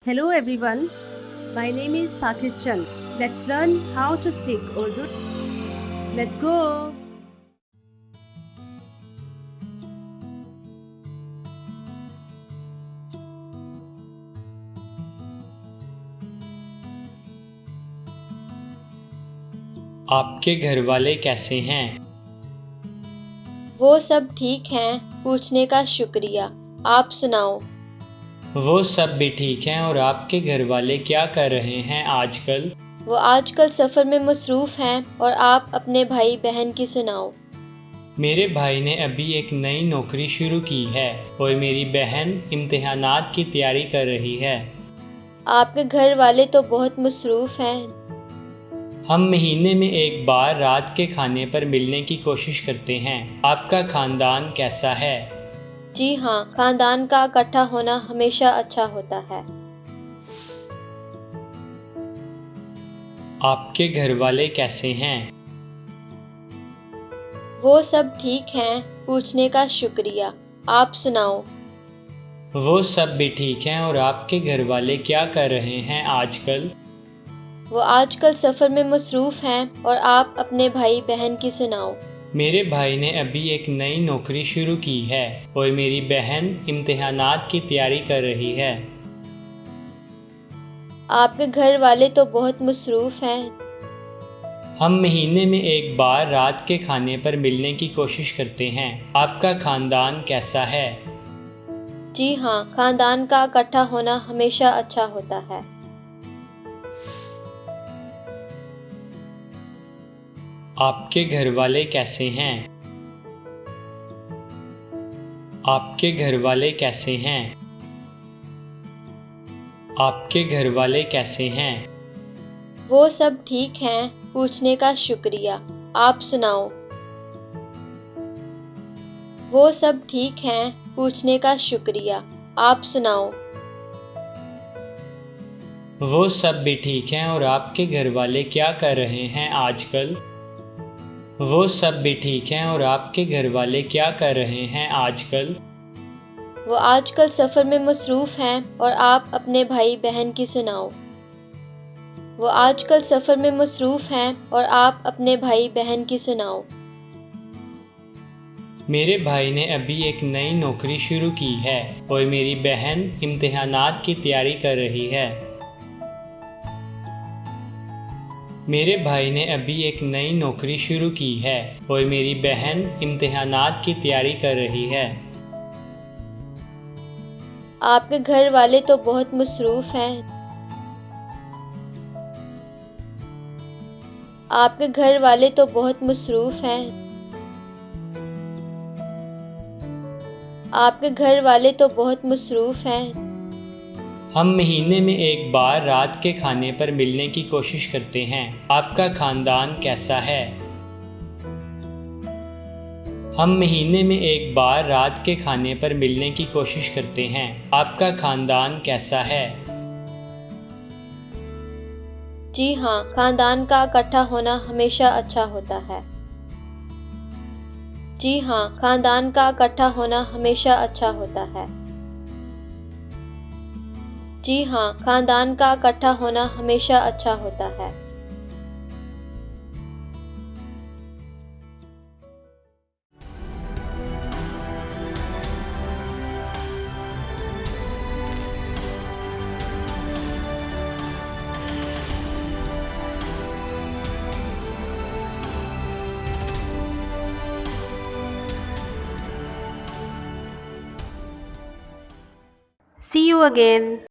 Hello everyone, my name is Pakis Chand. Let's learn how to speak Urdu. Let's go! आपके घर वाले कैसे हैं? वो सब ठीक हैं, पूछने का शुक्रिया। आप सुनाओ। वो सब भी ठीक हैं और आपके घर वाले क्या कर रहे हैं आजकल? वो आजकल सफ़र में मसरूफ़ हैं और आप अपने भाई बहन की सुनाओ। मेरे भाई ने अभी एक नई नौकरी शुरू की है और मेरी बहन इम्तिहानात की तैयारी कर रही है। आपके घर वाले तो बहुत मसरूफ़ हैं। हम महीने में एक बार रात के खाने पर मिलने की कोशिश करते हैं। आपका ख़ानदान कैसा है? जी हाँ, ख़ानदान का इकट्ठा होना हमेशा अच्छा होता है। आपके घर वाले कैसे हैं? वो सब ठीक हैं, पूछने का शुक्रिया। आप सुनाओ। वो सब भी ठीक हैं और आपके घर वाले क्या कर रहे हैं आजकल? वो आजकल सफ़र में मसरूफ़ हैं और आप अपने भाई बहन की सुनाओ। मेरे भाई ने अभी एक नई नौकरी शुरू की है और मेरी बहन इम्तिहानात की तैयारी कर रही है। आपके घर वाले तो बहुत मसरूफ़ हैं। हम महीने में एक बार रात के खाने पर मिलने की कोशिश करते हैं। आपका ख़ानदान कैसा है? जी हाँ, ख़ानदान का इकट्ठा होना हमेशा अच्छा होता है। आपके घर वाले कैसे हैं? आपके घर वाले कैसे हैं? आपके घर वाले कैसे हैं? वो सब ठीक हैं, पूछने का शुक्रिया। आप सुनाओ। वो सब ठीक हैं, पूछने का शुक्रिया। आप सुनाओ। वो सब भी ठीक हैं और आपके घर वाले क्या कर रहे हैं आजकल? वो सब भी ठीक हैं और आपके घर वाले क्या कर रहे हैं आजकल? वो आजकल सफ़र में मसरूफ़ हैं और आप अपने भाई बहन की सुनाओ। वो आजकल सफ़र में मसरूफ़ हैं और आप अपने भाई बहन की सुनाओ। मेरे भाई ने अभी एक नई नौकरी शुरू की है और मेरी बहन इम्तिहानात की तैयारी कर रही है। मेरे भाई ने अभी एक नई नौकरी शुरू की है और मेरी बहन इम्तिहानात की तैयारी कर रही है। आपके घर वाले तो बहुत मसरूफ़ हैं। आपके घर वाले तो बहुत मसरूफ़ हैं। आपके घर वाले तो बहुत मसरूफ़ हैं। हम महीने में एक बार रात के खाने पर मिलने की कोशिश करते हैं। आपका ख़ानदान कैसा है? हम महीने में एक बार रात के खाने पर मिलने की कोशिश करते हैं। आपका ख़ानदान कैसा है? जी हाँ, ख़ानदान का इकट्ठा होना हमेशा अच्छा होता है। जी हाँ, ख़ानदान का इकट्ठा होना हमेशा अच्छा होता है। जी हाँ, ख़ानदान का इकट्ठा होना हमेशा अच्छा होता है। See you again.